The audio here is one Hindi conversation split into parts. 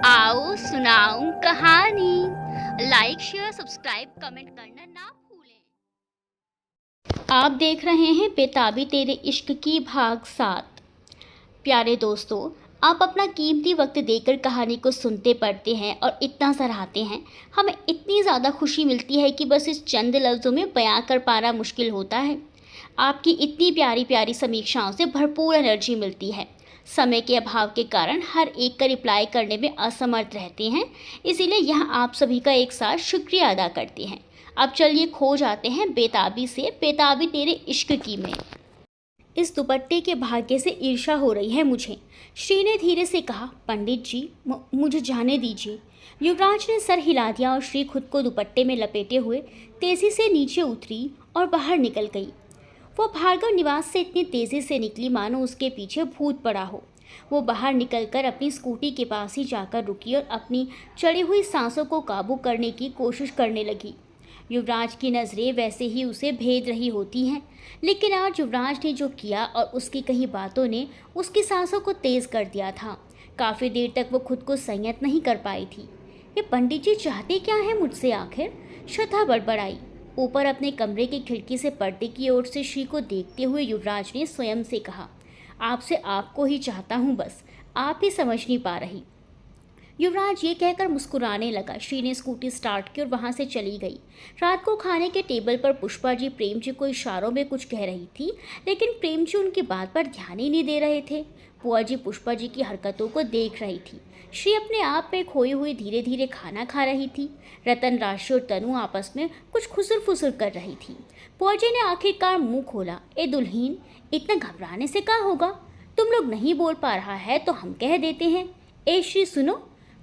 आओ सुनाऊं कहानी। लाइक शेयर सब्सक्राइब कमेंट करना ना भूलें। आप देख रहे हैं बेताबी तेरे इश्क की भाग 7। प्यारे दोस्तों, आप अपना कीमती वक्त देकर कहानी को सुनते पढ़ते हैं और इतना सराहते हैं। हमें इतनी ज़्यादा खुशी मिलती है कि बस इस चंद लफ्ज़ों में बयां कर पाना मुश्किल होता है। आपकी इतनी प्यारी प्यारी समीक्षाओं से भरपूर एनर्जी मिलती है। समय के अभाव के कारण हर एक का रिप्लाई करने में असमर्थ रहते हैं, इसीलिए यहाँ आप सभी का एक साथ शुक्रिया अदा करते हैं। अब चलिए खो जाते हैं बेताबी से बेताबी तेरे इश्क की में। इस दुपट्टे के भाग्य से ईर्ष्या हो रही है मुझे, श्री ने धीरे से कहा। पंडित जी, मुझे जाने दीजिए। युवराज ने सर हिला दिया और श्री खुद को दुपट्टे में लपेटे हुए तेजी से नीचे उतरी और बाहर निकल गई। वो भार्गव निवास से इतनी तेज़ी से निकली मानो उसके पीछे भूत पड़ा हो। वो बाहर निकलकर अपनी स्कूटी के पास ही जाकर रुकी और अपनी चढ़ी हुई सांसों को काबू करने की कोशिश करने लगी। युवराज की नज़रें वैसे ही उसे भेद रही होती हैं, लेकिन आज युवराज ने जो किया और उसकी कही बातों ने उसकी सांसों को तेज़ कर दिया था। काफ़ी देर तक वो खुद को संयत नहीं कर पाई थी। ये पंडित जी चाहते क्या है मुझसे आखिर? श्रद्धा बड़बड़ाई। ऊपर अपने कमरे की खिड़की से पर्दे की ओर से श्री को देखते हुए युवराज ने स्वयं से कहा, आपसे आपको ही चाहता हूँ, बस आप ही समझ नहीं पा रही। युवराज ये कहकर मुस्कुराने लगा। श्री ने स्कूटी स्टार्ट की और वहाँ से चली गई। रात को खाने के टेबल पर पुष्पा जी प्रेम जी को इशारों में कुछ कह रही थी, लेकिन प्रेम जी उनकी बात पर ध्यान ही नहीं दे रहे थे। बुआ जी पुष्पा जी की हरकतों को देख रही थी। श्री अपने आप में खोई हुई धीरे धीरे खाना खा रही थी। रतन, राशि और तनु आपस में कुछ खुसर फुसर कर रही थी। बुआ जी ने आखिरकार मुंह खोला, ए दुल्हीन, इतना घबराने से क्या होगा? तुम लोग नहीं बोल पा रहा है तो हम कह देते हैं। ए श्री सुनो,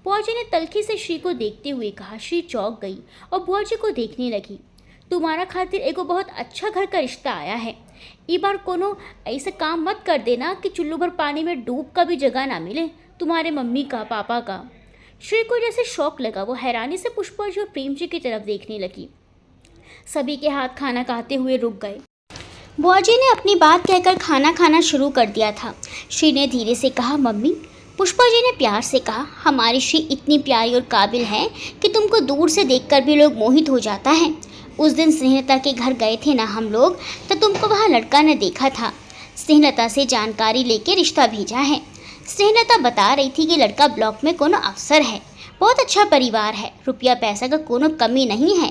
बुआ जी ने तल्खी से श्री को देखते हुए कहा। श्री चौंक गई और बुआ जी को देखने लगी। तुम्हारा खातिर एगो बहुत अच्छा घर का रिश्ता आया है। ई बार कोनो ऐसा काम मत कर देना कि चुल्लू भर पानी में डूब का भी जगह ना मिले तुम्हारे मम्मी का पापा का। श्री को जैसे शौक लगा। वो हैरानी से पुष्पा जी और प्रेम जी की तरफ देखने लगी। सभी के हाथ खाना खाते हुए रुक गए। बुआ जी ने अपनी बात कहकर खाना खाना शुरू कर दिया था। श्री ने धीरे से कहा, मम्मी। पुष्पा जी ने प्यार से कहा, हमारी श्री इतनी प्यारी और काबिल है कि तुमको दूर से देखकर भी लोग मोहित हो जाता है। उस दिन स्नेहलता के घर गए थे ना हम लोग, तो तुमको वहाँ लड़का ने देखा था। स्नेहलता से जानकारी लेके रिश्ता भेजा है। स्नेहलता बता रही थी कि लड़का ब्लॉक में कोनो अफसर है, बहुत अच्छा परिवार है, रुपया पैसा का कोनो कमी नहीं है,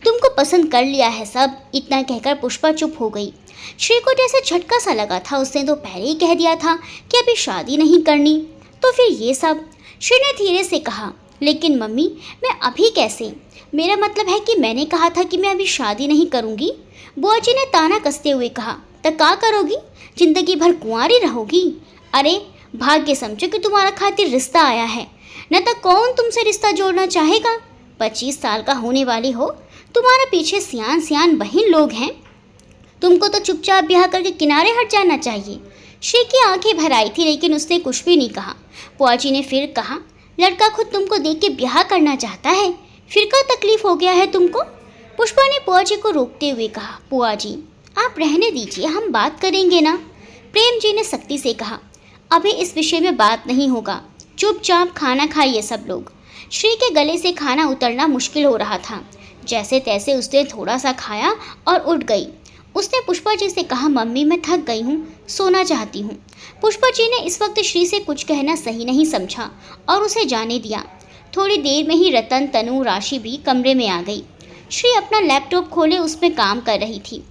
तुमको पसंद कर लिया है सब। इतना कहकर पुष्पा चुप हो गई। श्री को जैसे झटका सा लगा था। उसने तो पहले ही कह दिया था कि अभी शादी नहीं करनी, तो फिर ये सब? श्री ने धीरे से कहा, लेकिन मम्मी, मैं अभी कैसे? मेरा मतलब है कि मैंने कहा था कि मैं अभी शादी नहीं करूँगी। बुआ जी ने ताना कसते हुए कहा, तो क्या करोगी? जिंदगी भर कुंवारी रहोगी? अरे भाग्य समझो कि तुम्हारा खातिर रिश्ता आया है, न तो कौन तुमसे रिश्ता जोड़ना चाहेगा। 25 साल का होने वाली हो, तुम्हारे पीछे सियान सियान बहन लोग हैं। तुमको तो चुपचाप ब्याह करके किनारे हट जाना चाहिए। श्री की आंखें भर आई थी, लेकिन उसने कुछ भी नहीं कहा। बुआ जी ने फिर कहा, लड़का खुद तुमको देख के ब्याह करना चाहता है, फिर क्या तकलीफ हो गया है तुमको? पुष्पा ने बुआ जी को रोकते हुए कहा, बुआ जी आप रहने दीजिए, हम बात करेंगे ना। प्रेम जी ने सख्ती से कहा, अभी इस विषय में बात नहीं होगा, चुपचाप खाना खाइए सब लोग। श्री के गले से खाना उतरना मुश्किल हो रहा था। जैसे तैसे उसने थोड़ा सा खाया और उठ गई। उसने पुष्पा जी से कहा, मम्मी मैं थक गई हूँ, सोना चाहती हूँ। पुष्पा जी ने इस वक्त श्री से कुछ कहना सही नहीं समझा और उसे जाने दिया। थोड़ी देर में ही रतन, तनु, राशि भी कमरे में आ गई। श्री अपना लैपटॉप खोले उसमें काम कर रही थी।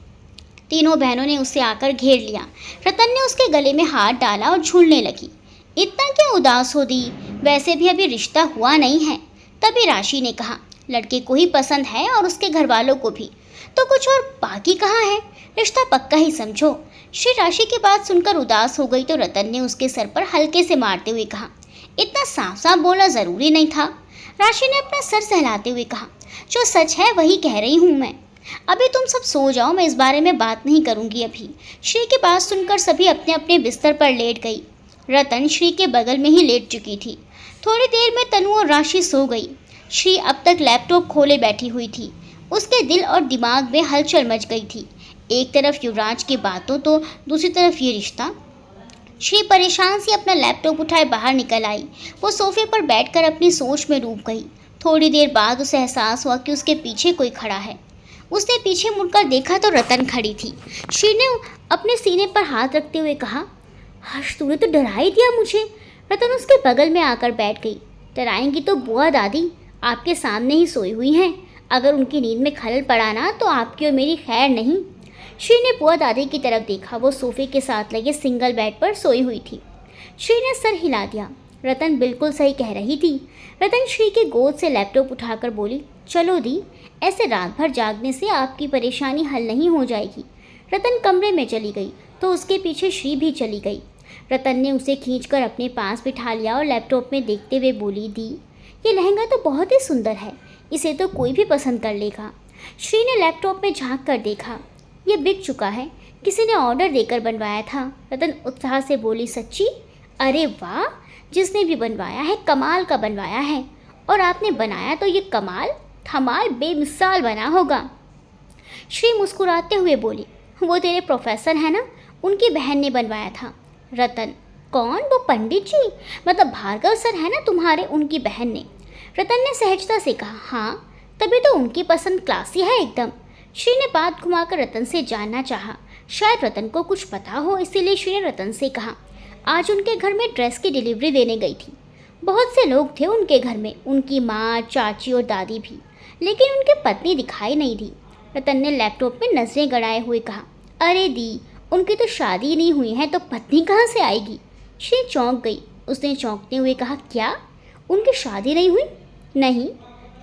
तीनों बहनों ने उसे आकर घेर लिया। रतन ने उसके गले में हाथ डाला और झूलने लगी। इतना क्या उदास हो दी, वैसे भी अभी रिश्ता हुआ नहीं है। तभी राशि ने कहा, लड़के को ही पसंद है और उसके घर वालों को भी, तो कुछ और बाकी कहाँ है, रिश्ता पक्का ही समझो। श्री राशि की बात सुनकर उदास हो गई तो रतन ने उसके सर पर हल्के से मारते हुए कहा, इतना साफ साफ बोलना ज़रूरी नहीं था। राशि ने अपना सर सहलाते हुए कहा, जो सच है वही कह रही हूँ मैं। अभी तुम सब सो जाओ, मैं इस बारे में बात नहीं करूँगी अभी। श्री की बात सुनकर सभी अपने अपने बिस्तर पर लेट गई। रतन श्री के बगल में ही लेट चुकी थी। थोड़ी देर में तनु और राशि सो गई। श्री अब तक लैपटॉप खोले बैठी हुई थी। उसके दिल और दिमाग में हलचल मच गई थी। एक तरफ युवराज की बातों तो दूसरी तरफ ये रिश्ता। श्री परेशान सी अपना लैपटॉप उठाए बाहर निकल आई। वो सोफे पर बैठकर अपनी सोच में डूब गई। थोड़ी देर बाद उसे एहसास हुआ कि उसके पीछे कोई खड़ा है। उसने पीछे मुड़कर देखा तो रतन खड़ी थी। श्री ने अपने सीने पर हाथ रखते हुए कहा, हर्ष तूने तो डरा ही दिया मुझे। रतन उसके बगल में आकर बैठ गई। डराएंगी तो बुआ दादी आपके सामने ही सोई हुई हैं। अगर उनकी नींद में खलल पड़ा ना तो आपकी और मेरी खैर नहीं। श्री ने बुआ दादी की तरफ देखा। वो सोफे के साथ लगे सिंगल बेड पर सोई हुई थी। श्री ने सर हिला दिया। रतन बिल्कुल सही कह रही थी। रतन श्री के गोद से लैपटॉप उठाकर बोली, चलो दी, ऐसे रात भर जागने से आपकी परेशानी हल नहीं हो जाएगी। रतन कमरे में चली गई तो उसके पीछे श्री भी चली गई। रतन ने उसे खींचकर अपने पास बिठा लिया और लैपटॉप में देखते हुए बोली, दी ये लहंगा तो बहुत ही सुंदर है, इसे तो कोई भी पसंद कर लेगा। श्री ने लैपटॉप में झांक कर देखा, ये बिक चुका है, किसी ने ऑर्डर देकर बनवाया था। रतन उत्साह से बोली, सच्ची? अरे वाह, जिसने भी बनवाया है कमाल का बनवाया है, और आपने बनाया तो ये कमाल धमाल बेमिसाल बना होगा। श्री मुस्कुराते हुए बोली, वो तेरे प्रोफेसर है ना, उनकी बहन ने बनवाया था। रतन, कौन? वो पंडित जी, मतलब भार्गव सर है ना तुम्हारे, उनकी बहन ने। रतन ने सहजता से कहा, हाँ तभी तो उनकी पसंद क्लासी है एकदम। श्री ने बात घुमाकर रतन से जानना चाहा। शायद रतन को कुछ पता हो, इसीलिए श्री ने रतन से कहा, आज उनके घर में ड्रेस की डिलीवरी देने गई थी। बहुत से लोग थे उनके घर में, उनकी माँ, चाची और दादी भी, लेकिन उनकी पत्नी दिखाई नहीं दी। रतन ने लैपटॉप में नजरें गड़ाए हुए कहा, अरे दी, उनकी तो शादी नहीं हुई है तो पत्नी कहाँ से आएगी? श्री चौंक गई। उसने चौंकते हुए कहा, क्या उनकी शादी नहीं हुई? नहीं,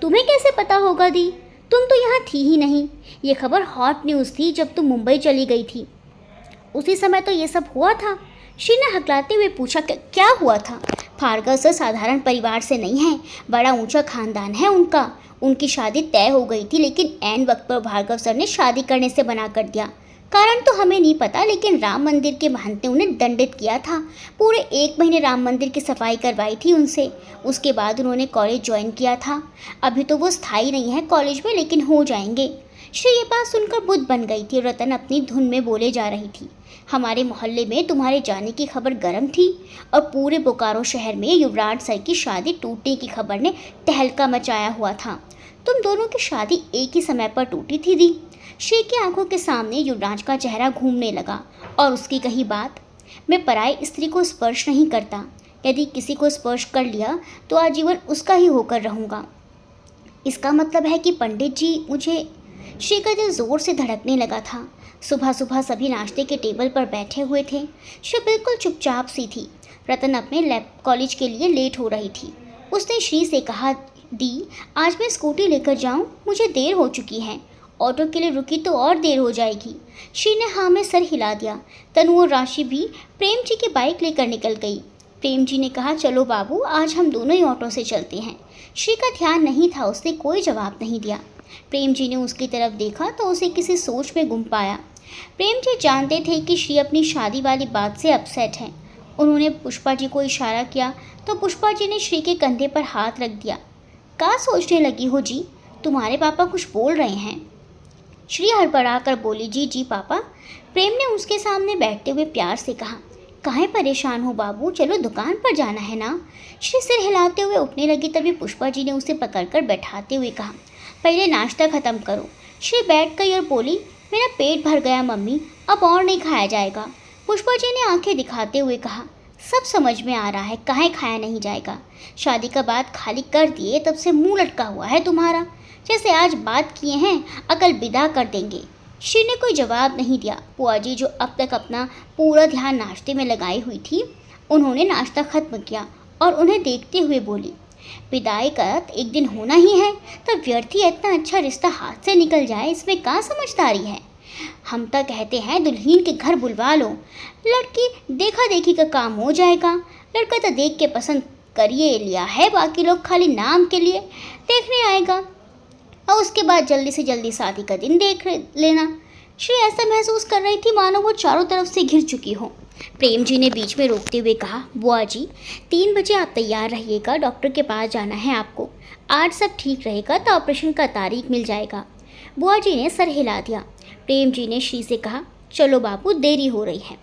तुम्हें कैसे पता होगा दी, तुम तो यहाँ थी ही नहीं। ये खबर हॉट न्यूज़ थी जब तुम मुंबई चली गई थी, उसी समय तो ये सब हुआ था। श्री ने हकलाते हुए पूछा, क्या हुआ था? भार्गव सर साधारण परिवार से नहीं है, बड़ा ऊंचा खानदान है उनका। उनकी शादी तय हो गई थी, लेकिन ऐन वक्त पर भार्गव सर ने शादी करने से मना कर दिया। कारण तो हमें नहीं पता, लेकिन राम मंदिर के महंत ने उन्हें दंडित किया था। पूरे 1 महीने राम मंदिर की सफाई करवाई थी उनसे। उसके बाद उन्होंने कॉलेज ज्वाइन किया था। अभी तो वो स्थायी नहीं है कॉलेज में, लेकिन हो जाएंगे। श्री ये बात सुनकर बुद्ध बन गई थी। रतन अपनी धुन में बोले जा रही थी, हमारे मोहल्ले में तुम्हारे जाने की खबर गर्म थी, और पूरे बोकारो शहर में युवराज सर की शादी टूटने की खबर ने तहलका मचाया हुआ था। तुम दोनों की शादी एक ही समय पर टूटी थी दी। श्री की आंखों के सामने युवराज का चेहरा घूमने लगा और उसकी कही बात, मैं पराई स्त्री को स्पर्श नहीं करता, यदि किसी को स्पर्श कर लिया तो आजीवन उसका ही होकर रहूँगा। इसका मतलब है कि पंडित जी मुझे। श्री का दिल जोर से धड़कने लगा था। सुबह सुबह सभी नाश्ते के टेबल पर बैठे हुए थे। श्री बिल्कुल चुपचाप सी थी। रतन अपने कॉलेज के लिए लेट हो रही थी। उसने श्री से कहा, दी आज मैं स्कूटी लेकर जाऊं, मुझे देर हो चुकी है। ऑटो के लिए रुकी तो और देर हो जाएगी। श्री ने हाँ में सर हिला दिया। तनु और राशि भी प्रेम जी की बाइक लेकर निकल गई। प्रेम जी ने कहा, चलो बाबू, आज हम दोनों ही ऑटो से चलते हैं। श्री का ध्यान नहीं था, उसने कोई जवाब नहीं दिया। प्रेम जी ने उसकी तरफ देखा तो उसे किसी सोच में गुम पाया। प्रेम जी जानते थे कि श्री अपनी शादी वाली बात से अपसेट है। उन्होंने पुष्पा जी को इशारा किया तो पुष्पा जी ने श्री के कंधे पर हाथ रख दिया। क्या सोचने लगी हो जी, तुम्हारे पापा कुछ बोल रहे हैं? श्री हड़बड़ा कर बोली, जी जी पापा। प्रेम ने उसके सामने बैठते हुए प्यार से कहा, काहे परेशान हो बाबू, चलो दुकान पर जाना है ना। श्री सिर हिलाते हुए उठने लगी, तभी पुष्पा जी ने उसे पकड़कर बैठाते हुए कहा, पहले नाश्ता ख़त्म करो। श्री बैठ गई और बोली, मेरा पेट भर गया मम्मी, अब और नहीं खाया जाएगा। पुष्पा जी ने आंखें दिखाते हुए कहा, सब समझ में आ रहा है, काहे खाया नहीं जाएगा। शादी का बात खाली कर दिए तब से मुंह लटका हुआ है तुम्हारा, जैसे आज बात किए हैं अकल विदा कर देंगे। श्री ने कोई जवाब नहीं दिया। बुआ जी जो अब तक अपना पूरा ध्यान नाश्ते में लगाई हुई थी, उन्होंने नाश्ता खत्म किया और उन्हें देखते हुए बोली, विदाई का एक दिन होना ही है, तब व्यर्थ ही इतना अच्छा रिश्ता हाथ से निकल जाए, इसमें क्या समझदारी है। हम तो कहते हैं दुल्हन के घर बुलवा लो, लड़की देखा देखी का काम हो जाएगा। लड़का तो देख के पसंद करिए लिया है, बाकी लोग खाली नाम के लिए देखने आएगा और उसके बाद जल्दी से जल्दी शादी का दिन देख लेना। श्री ऐसा महसूस कर रही थी मानो वो चारों तरफ से घिर चुकी हो। प्रेम जी ने बीच में रोकते हुए कहा, बुआ जी 3 बजे आप तैयार रहिएगा, डॉक्टर के पास जाना है आपको। आज सब ठीक रहेगा तो ऑपरेशन का तारीख मिल जाएगा। बुआ जी ने सर हिला दिया। प्रेम जी ने श्री से कहा, चलो बापू देरी हो रही है।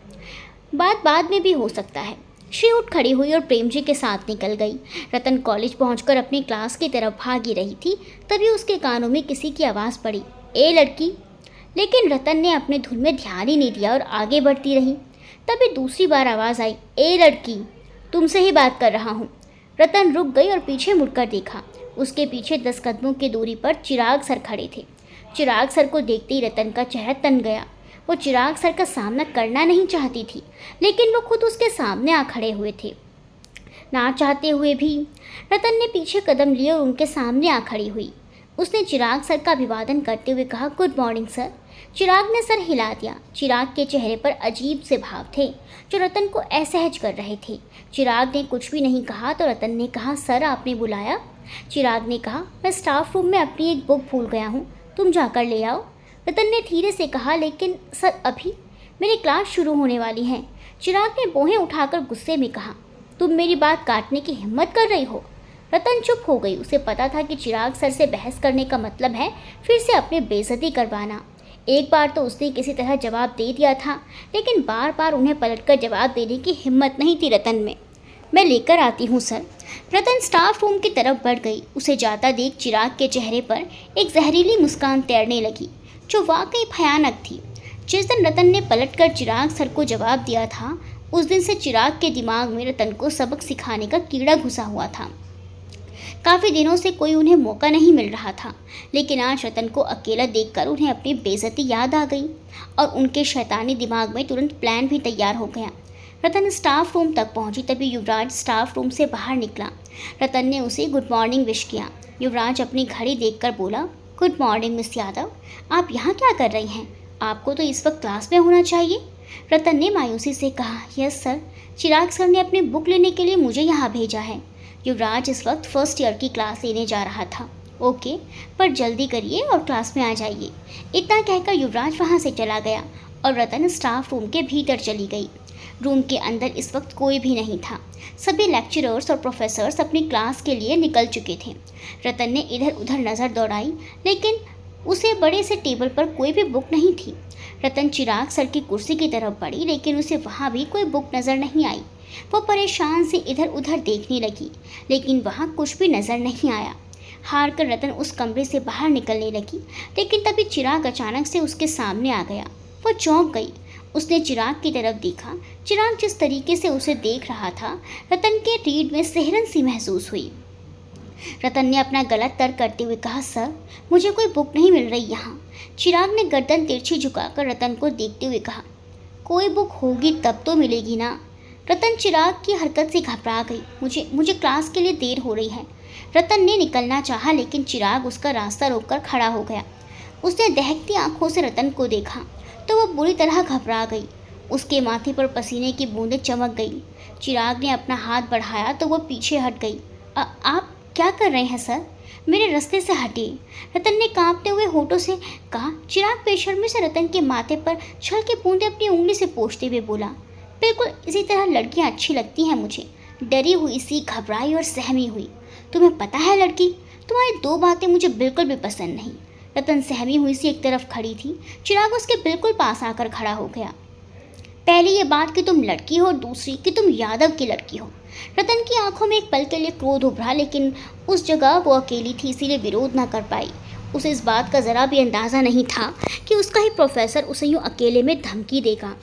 बात बाद में भी हो सकता है। श्री उठ खड़ी हुई और प्रेम जी के साथ निकल गई। रतन कॉलेज पहुंचकर अपनी क्लास की तरफ भागी रही थी, तभी उसके कानों में किसी की आवाज़ पड़ी, ए लड़की। लेकिन रतन ने अपने धुन में ध्यान ही नहीं दिया और आगे बढ़ती रही। तभी दूसरी बार आवाज़ आई, ए लड़की, तुमसे ही बात कर रहा हूँ। रतन रुक गई और पीछे मुड़कर देखा। उसके पीछे 10 कदमों की दूरी पर चिराग सर खड़े थे। चिराग सर को देखते ही रतन का चेहरा तन गया। वो चिराग सर का सामना करना नहीं चाहती थी, लेकिन वो खुद उसके सामने आ खड़े हुए थे। ना चाहते हुए भी रतन ने पीछे कदम लिए और उनके सामने आ खड़ी हुई। उसने चिराग सर का अभिवादन करते हुए कहा, गुड मॉर्निंग सर। चिराग ने सर हिला दिया। चिराग के चेहरे पर अजीब से भाव थे जो रतन को असहज कर रहे थे। चिराग ने कुछ भी नहीं कहा तो रतन ने कहा, सर आपने बुलाया? चिराग ने कहा, मैं स्टाफ रूम में अपनी एक बुक भूल गया हूँ, तुम जाकर ले आओ। रतन ने धीरे से कहा, लेकिन सर अभी मेरी क्लास शुरू होने वाली है। चिराग ने भौहें उठाकर गुस्से में कहा, तुम मेरी बात काटने की हिम्मत कर रही हो? रतन चुप हो गई। उसे पता था कि चिराग सर से बहस करने का मतलब है फिर से अपनी बेइज्जती करवाना। एक बार तो उसने किसी तरह जवाब दे दिया था, लेकिन बार बार उन्हें पलटकर जवाब देने की हिम्मत नहीं थी रतन में। मैं लेकर आती हूँ सर। रतन स्टाफ रूम की तरफ बढ़ गई। उसे जाता देख चिराग के चेहरे पर एक जहरीली मुस्कान तैरने लगी जो वाकई भयानक थी। जिस दिन रतन ने पलटकर चिराग सर को जवाब दिया था, उस दिन से चिराग के दिमाग में रतन को सबक सिखाने का कीड़ा घुसा हुआ था। काफ़ी दिनों से कोई उन्हें मौका नहीं मिल रहा था, लेकिन आज रतन को अकेला देखकर उन्हें अपनी बेइज्जती याद आ गई और उनके शैतानी दिमाग में तुरंत प्लान भी तैयार हो गया। रतन स्टाफ रूम तक पहुंची तभी युवराज स्टाफ रूम से बाहर निकला। रतन ने उसे गुड मॉर्निंग विश किया। युवराज अपनी घड़ी देखकर बोला, गुड मॉर्निंग मिस यादव, आप यहाँ क्या कर रही हैं? आपको तो इस वक्त क्लास में होना चाहिए। रतन ने मायूसी से कहा, यस सर, चिराग सर ने अपनी बुक लेने के लिए मुझे यहाँ भेजा है। युवराज इस वक्त फर्स्ट ईयर की क्लास लेने जा रहा था। ओके, पर जल्दी करिए और क्लास में आ जाइए। इतना कहकर युवराज वहाँ से चला गया और रतन स्टाफ रूम के भीतर चली गई। रूम के अंदर इस वक्त कोई भी नहीं था। सभी लेक्चरर्स और प्रोफेसर्स अपनी क्लास के लिए निकल चुके थे। रतन ने इधर उधर नज़र दौड़ाई, लेकिन उसे बड़े से टेबल पर कोई भी बुक नहीं थी। रतन चिराग सर की कुर्सी की तरफ बढ़ी, लेकिन उसे वहाँ भी कोई बुक नज़र नहीं आई। वो परेशान से इधर उधर देखने लगी, लेकिन वहाँ कुछ भी नज़र नहीं आया। हार कर रतन उस कमरे से बाहर निकलने लगी, लेकिन तभी चिराग अचानक से उसके सामने आ गया। वो चौंक गई। उसने चिराग की तरफ देखा। चिराग जिस तरीके से उसे देख रहा था, रतन के रीढ़ में सिहरन सी महसूस हुई। रतन ने अपना गला तर करते हुए कहा, सर मुझे कोई बुक नहीं मिल रही यहाँ। चिराग ने गर्दन तिरछी झुकाकर रतन को देखते हुए कहा, कोई बुक होगी तब तो मिलेगी ना। रतन चिराग की हरकत से घबरा गई। मुझे क्लास के लिए देर हो रही है। रतन ने निकलना चाहा, लेकिन चिराग उसका रास्ता रोककर खड़ा हो गया। उसने दहकती आंखों से रतन को देखा तो वह बुरी तरह घबरा गई। उसके माथे पर पसीने की बूंदें चमक गई। चिराग ने अपना हाथ बढ़ाया तो वह पीछे हट गई। आप क्या कर रहे हैं सर? मेरे रास्ते से हटिए, रतन ने कांपते हुए होठों से कहा। चिराग बेशर्मी से रतन के माथे पर छल के बूंदें अपनी उंगली से पोंछते हुए बोला, बिल्कुल इसी तरह लड़कियां अच्छी लगती हैं मुझे। डरी हुई सी, घबराई और सहमी हुई। तुम्हें पता है लड़की, तुम्हारी 2 बातें मुझे बिल्कुल भी पसंद नहीं। रतन सहमी हुई सी एक तरफ खड़ी थी। चिराग उसके बिल्कुल पास आकर खड़ा हो गया। पहली ये बात कि तुम लड़की हो और दूसरी कि तुम यादव की लड़की हो। रतन की आंखों में एक पल के लिए क्रोध उभरा, लेकिन उस जगह वो अकेली थी, इसीलिए विरोध न कर पाई। उसे इस बात का ज़रा भी अंदाज़ा नहीं था कि उसका ही प्रोफेसर उसे यूँ अकेले में धमकी देगा।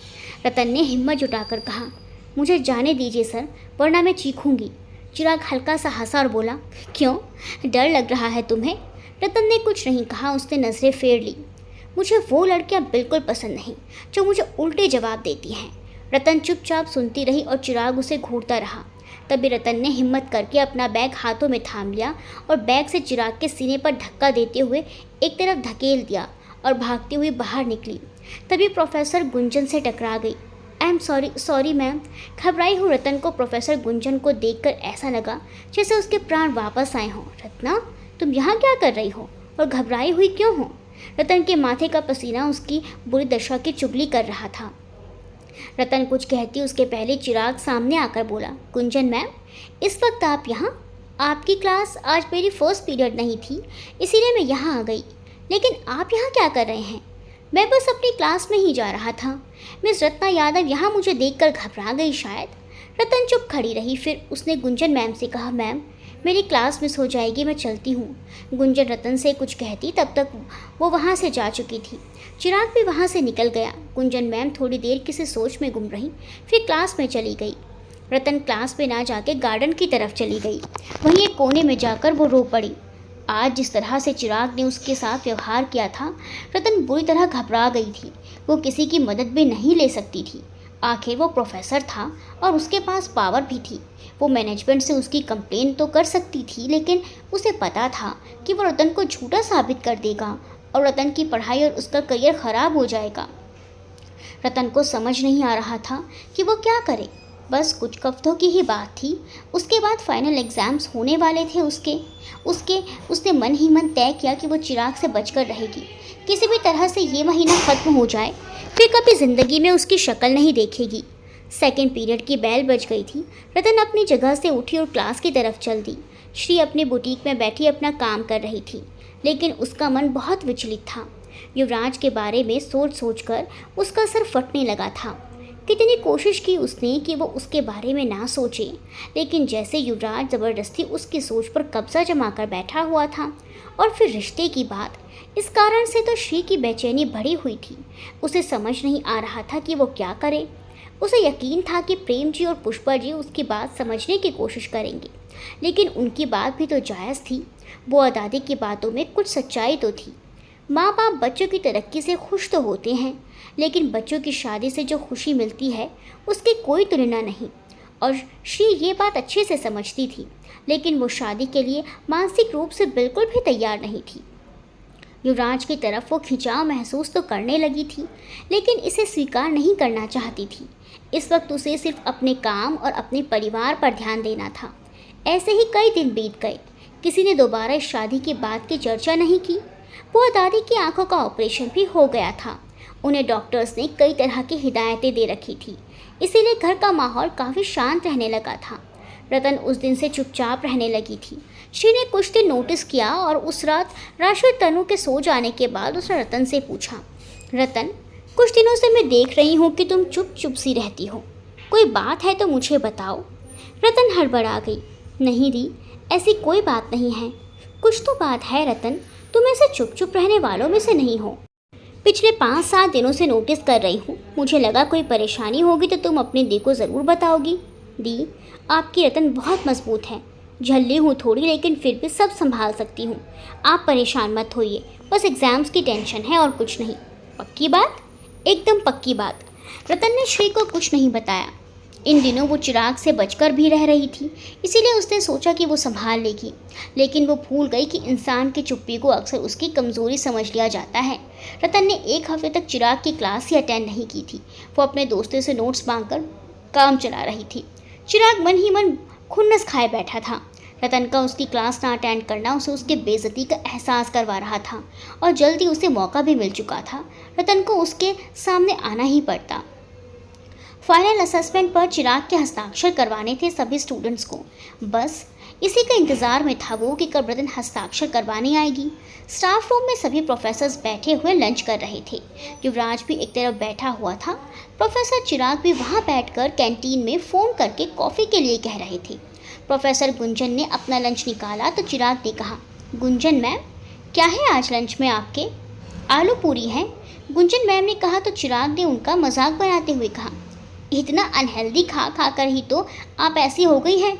रतन ने हिम्मत जुटाकर कहा, मुझे जाने दीजिए सर, वरना मैं चीखूंगी। चिराग हल्का सा हंसा और बोला, क्यों, डर लग रहा है तुम्हें? रतन ने कुछ नहीं कहा। उसने नज़रें फेर ली। मुझे वो लड़कियां बिल्कुल पसंद नहीं जो मुझे उल्टे जवाब देती हैं। रतन चुपचाप सुनती रही और चिराग उसे घूरता रहा। तभी रतन ने हिम्मत करके अपना बैग हाथों में थाम लिया और बैग से चिराग के सीने पर धक्का देते हुए एक तरफ धकेल दिया और भागती हुई बाहर निकली। तभी प्रोफेसर गुंजन से टकरा गई। I am sorry ma'am. घबराई हुई रतन को प्रोफेसर गुंजन को देखकर ऐसा लगा जैसे उसके प्राण वापस आए हों। रत्ना, तुम यहाँ क्या कर रही हो और घबराई हुई क्यों हो? रतन के माथे का पसीना उसकी बुरी दशा की चुगली कर रहा था। रतन कुछ कहती उसके पहले चिराग सामने आकर बोला, गुंजन मैम, इस वक्त आप यहाँ? आपकी क्लास आज मेरी फर्स्ट पीरियड नहीं थी, इसीलिए मैं यहाँ आ गई। लेकिन आप यहाँ क्या कर रहे हैं? मैं बस अपनी क्लास में ही जा रहा था। मिस रत्ना यादव यहाँ मुझे देखकर घबरा गई शायद। रतन चुप खड़ी रही। फिर उसने गुंजन मैम से कहा, मैम मेरी क्लास मिस हो जाएगी, मैं चलती हूँ। गुंजन रतन से कुछ कहती तब तक वो वहाँ से जा चुकी थी। चिराग भी वहाँ से निकल गया। गुंजन मैम थोड़ी देर किसी सोच में गुम रही, फिर क्लास में चली गई। रतन क्लास में ना जाके गार्डन की तरफ चली गई। वहीं एक कोने में जाकर वो रो पड़ी। आज जिस तरह से चिराग ने उसके साथ व्यवहार किया था, रतन बुरी तरह घबरा गई थी। वो किसी की मदद भी नहीं ले सकती थी। आखिर वो प्रोफेसर था और उसके पास पावर भी थी। वो मैनेजमेंट से उसकी कंप्लेन तो कर सकती थी, लेकिन उसे पता था कि वो रतन को झूठा साबित कर देगा और रतन की पढ़ाई और उसका करियर ख़राब हो जाएगा। रतन को समझ नहीं आ रहा था कि वो क्या करे। बस कुछ हफ्तों की ही बात थी। उसके बाद फाइनल एग्ज़ाम्स होने वाले थे उसने मन ही मन तय किया कि वो चिराग से बचकर रहेगी। किसी भी तरह से ये महीना ख़त्म हो जाए, फिर कभी ज़िंदगी में उसकी शक्ल नहीं देखेगी। सेकेंड पीरियड की बेल बज गई थी। रतन अपनी जगह से उठी और क्लास की तरफ चल दी। श्री अपनी बुटीक में बैठी अपना काम कर रही थी, लेकिन उसका मन बहुत विचलित था। युवराज के बारे में सोच कर उसका सर फटने लगा था। कितनी कोशिश की उसने कि वो उसके बारे में ना सोचे, लेकिन जैसे युवराज ज़बरदस्ती उसकी सोच पर कब्जा जमा कर बैठा हुआ था। और फिर रिश्ते की बात, इस कारण से तो श्री की बेचैनी बढ़ी हुई थी। उसे समझ नहीं आ रहा था कि वो क्या करे। उसे यकीन था कि प्रेम जी और पुष्पा जी उसकी बात समझने की कोशिश करेंगे, लेकिन उनकी बात भी तो जायज़ थी। बुआ दादी की बातों में कुछ सच्चाई तो थी। माँ बाप बच्चों की तरक्की से खुश तो होते हैं, लेकिन बच्चों की शादी से जो खुशी मिलती है उसकी कोई तुलना नहीं। और श्री ये बात अच्छे से समझती थी, लेकिन वो शादी के लिए मानसिक रूप से बिल्कुल भी तैयार नहीं थी। युवराज की तरफ वो खिंचाव महसूस तो करने लगी थी, लेकिन इसे स्वीकार नहीं करना चाहती थी। इस वक्त उसे सिर्फ अपने काम और अपने परिवार पर ध्यान देना था। ऐसे ही कई दिन बीत गए। किसी ने दोबारा इस शादी की बात की चर्चा नहीं की। बुआ दादी की आंखों का ऑपरेशन भी हो गया था। उन्हें डॉक्टर्स ने कई तरह की हिदायतें दे रखी थी, इसीलिए घर का माहौल काफ़ी शांत रहने लगा था। रतन उस दिन से चुपचाप रहने लगी थी। श्री ने कुछ दिन नोटिस किया और उस रात राशि और तनु के सो जाने के बाद उसने रतन से पूछा, रतन कुछ दिनों से मैं देख रही हूँ कि तुम चुप चुप सी रहती हो, कोई बात है तो मुझे बताओ। रतन हड़बड़ा गई, नहीं दी, ऐसी कोई बात नहीं है। कुछ तो बात है रतन, तुम ऐसे चुप चुप रहने वालों में से नहीं हो। पिछले 5-7 दिनों से नोटिस कर रही हूँ, मुझे लगा कोई परेशानी होगी तो तुम अपनी दी को ज़रूर बताओगी। दी, आपकी रतन बहुत मजबूत है, झल्ली हूँ थोड़ी, लेकिन फिर भी सब संभाल सकती हूँ। आप परेशान मत होइए, बस एग्ज़ाम्स की टेंशन है और कुछ नहीं। पक्की बात? एकदम पक्की बात। रतन ने श्री को कुछ नहीं बताया। इन दिनों वो चिराग से बचकर भी रह रही थी, इसीलिए उसने सोचा कि वो संभाल लेगी, लेकिन वो भूल गई कि इंसान की चुप्पी को अक्सर उसकी कमज़ोरी समझ लिया जाता है। रतन ने 1 हफ्ते तक चिराग की क्लास ही अटेंड नहीं की थी। वो अपने दोस्तों से नोट्स मांगकर काम चला रही थी। चिराग मन ही मन खुन्नस खाए बैठा था। रतन का उसकी क्लास ना अटेंड करना उसे उसके बेइज्जती का एहसास करवा रहा था, और जल्दी उसे मौका भी मिल चुका था। रतन को उसके सामने आना ही पड़ता। फाइनल असेसमेंट पर चिराग के हस्ताक्षर करवाने थे सभी स्टूडेंट्स को। बस इसी का इंतज़ार में था वो कि कब रतन हस्ताक्षर करवाने आएगी। स्टाफ रूम में सभी प्रोफेसर्स बैठे हुए लंच कर रहे थे। युवराज भी एक तरफ बैठा हुआ था। प्रोफेसर चिराग भी वहाँ बैठकर कैंटीन में फ़ोन करके कॉफ़ी के लिए कह रहे थे। प्रोफेसर गुंजन ने अपना लंच निकाला तो चिराग ने कहा, गुंजन मैम क्या है आज लंच में आपके? आलू पूरी है, गुंजन मैम ने कहा तो चिराग ने उनका मजाक बनाते हुए कहा, इतना अनहेल्दी खा खा कर ही तो आप ऐसी हो गई हैं,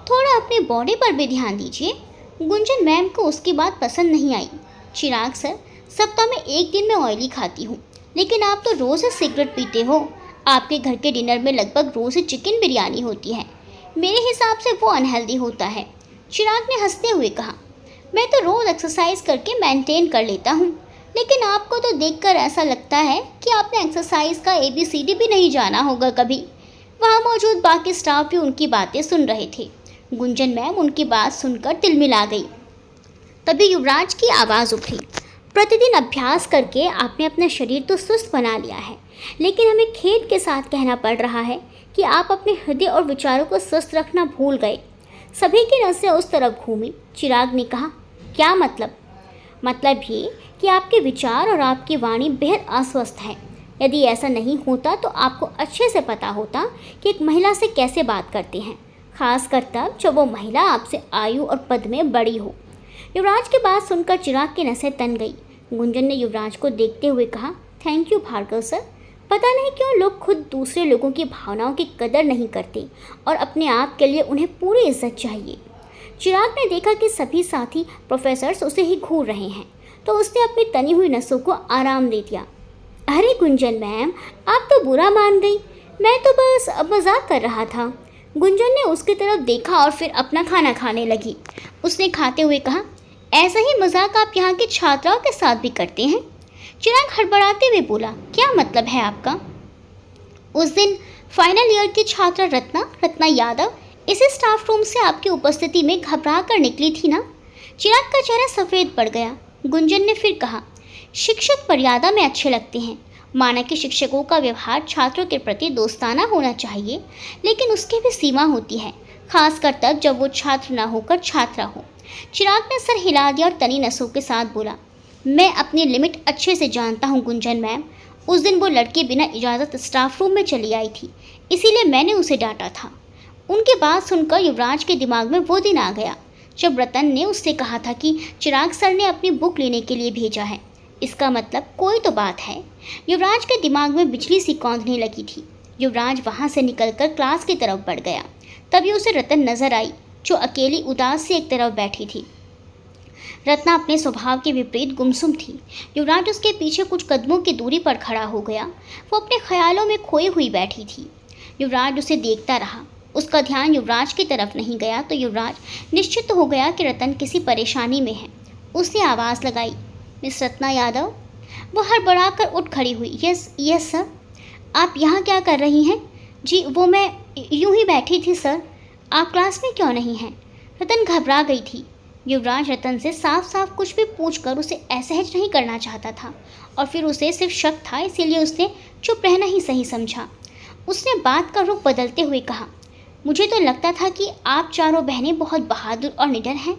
थोड़ा अपनी बॉडी पर भी ध्यान दीजिए। गुंजन मैम को उसकी बात पसंद नहीं आई। चिराग सर, सप्ताह में 1 दिन मैं ऑयली खाती हूँ, लेकिन आप तो रोज़ ही सिगरेट पीते हो। आपके घर के डिनर में लगभग रोज़ ही चिकन बिरयानी होती है, मेरे हिसाब से वो अनहेल्दी होता है। चिराग ने हंसते हुए कहा, मैं तो रोज़ एक्सरसाइज करके मेंटेन कर लेता हूँ, लेकिन आपको तो देखकर ऐसा लगता है कि आपने एक्सरसाइज का ABCD भी नहीं जाना होगा कभी। वहाँ मौजूद बाकी स्टाफ भी उनकी बातें सुन रहे थे। गुंजन मैम उनकी बात सुनकर तिलमिला गई। तभी युवराज की आवाज़ उठी, प्रतिदिन अभ्यास करके आपने अपना शरीर तो सुस्त बना लिया है, लेकिन हमें खेद के साथ कहना पड़ रहा है कि आप अपने हृदय और विचारों को स्वस्थ रखना भूल गए। सभी की नज़रें उस तरफ घूमी। चिराग ने कहा, क्या मतलब? मतलब ये कि आपके विचार और आपकी वाणी बेहद अस्वस्थ है। यदि ऐसा नहीं होता तो आपको अच्छे से पता होता कि एक महिला से कैसे बात करते हैं, खासकर तब जब वो महिला आपसे आयु और पद में बड़ी हो। युवराज की बात सुनकर चिराग की नसें तन गई। गुंजन ने युवराज को देखते हुए कहा, थैंक यू भार्गव सर। पता नहीं क्यों लोग खुद दूसरे लोगों की भावनाओं की कदर नहीं करते और अपने आप के लिए उन्हें पूरी इज्जत चाहिए। चिराग ने देखा कि सभी साथी प्रोफेसर्स उसे ही घूर रहे हैं, तो उसने अपनी तनी हुई नसों को आराम दे दिया। अरे गुंजन मैम, आप तो बुरा मान गई, मैं तो बस मजाक कर रहा था। गुंजन ने उसकी तरफ देखा और फिर अपना खाना खाने लगी। उसने खाते हुए कहा, ऐसा ही मजाक आप यहाँ की छात्राओं के साथ भी करते हैं? चिराग हड़बड़ाते हुए बोला, क्या मतलब है आपका? उस दिन फाइनल ईयर की छात्रा रत्ना यादव इसी स्टाफ रूम से आपकी उपस्थिति में घबरा कर निकली थी ना? चिराग का चेहरा सफ़ेद पड़ गया। गुंजन ने फिर कहा, शिक्षक मर्यादा में अच्छे लगते हैं। माना कि शिक्षकों का व्यवहार छात्रों के प्रति दोस्ताना होना चाहिए, लेकिन उसकी भी सीमा होती है, खासकर तब जब वो छात्र ना होकर छात्रा हो। चिराग ने सर हिला दिया और तनी नसों के साथ बोला, मैं अपनी लिमिट अच्छे से जानता हूँ गुंजन मैम। उस दिन वो लड़की बिना इजाज़त स्टाफ रूम में चली आई थी, इसीलिए मैंने उसे डांटा था। उनकी बात सुनकर युवराज के दिमाग में वो दिन आ गया जब रतन ने उससे कहा था कि चिराग सर ने अपनी बुक लेने के लिए भेजा है। इसका मतलब कोई तो बात है। युवराज के दिमाग में बिजली सी कौंधने लगी थी। युवराज वहाँ से निकलकर क्लास की तरफ बढ़ गया। तभी उसे रतन नजर आई, जो अकेली उदास से एक तरफ बैठी थी। रत्ना अपने स्वभाव के विपरीत गुमसुम थी। युवराज उसके पीछे कुछ कदमों की दूरी पर खड़ा हो गया। वो अपने ख्यालों में खोई हुई बैठी थी। युवराज उसे देखता रहा। उसका ध्यान युवराज की तरफ नहीं गया तो युवराज निश्चित हो गया कि रतन किसी परेशानी में है। उसने आवाज़ लगाई, मिस रत्ना यादव। वो हड़बड़ा कर उठ खड़ी हुई। Yes sir. आप यहाँ क्या कर रही हैं? जी वो मैं यूं ही बैठी थी सर। आप क्लास में क्यों नहीं हैं? रतन घबरा गई थी। युवराज रतन से साफ साफ कुछ भी पूछकर उसे असहज नहीं करना चाहता था, और फिर उसे सिर्फ शक था, इसीलिए उसने चुप रहना ही सही समझा। उसने बात का रुख बदलते हुए कहा, मुझे तो लगता था कि आप चारों बहनें बहुत बहादुर और निडर हैं,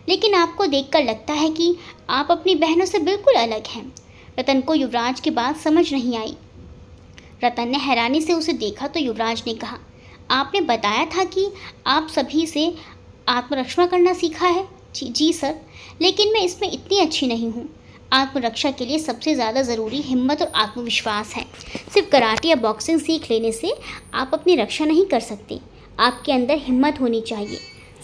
लेकिन आपको देखकर लगता है कि आप अपनी बहनों से बिल्कुल अलग हैं। रतन को युवराज की बात समझ नहीं आई। रतन ने हैरानी से उसे देखा तो युवराज ने कहा, आपने बताया था कि आप सभी से आत्मरक्षा करना सीखा है। जी सर, लेकिन मैं इसमें इतनी अच्छी नहीं हूँ। आत्मरक्षा के लिए सबसे ज़्यादा ज़रूरी हिम्मत और आत्मविश्वास है। सिर्फ कराटे या बॉक्सिंग सीख लेने से आप अपनी रक्षा नहीं कर सकते। आपके अंदर हिम्मत होनी चाहिए।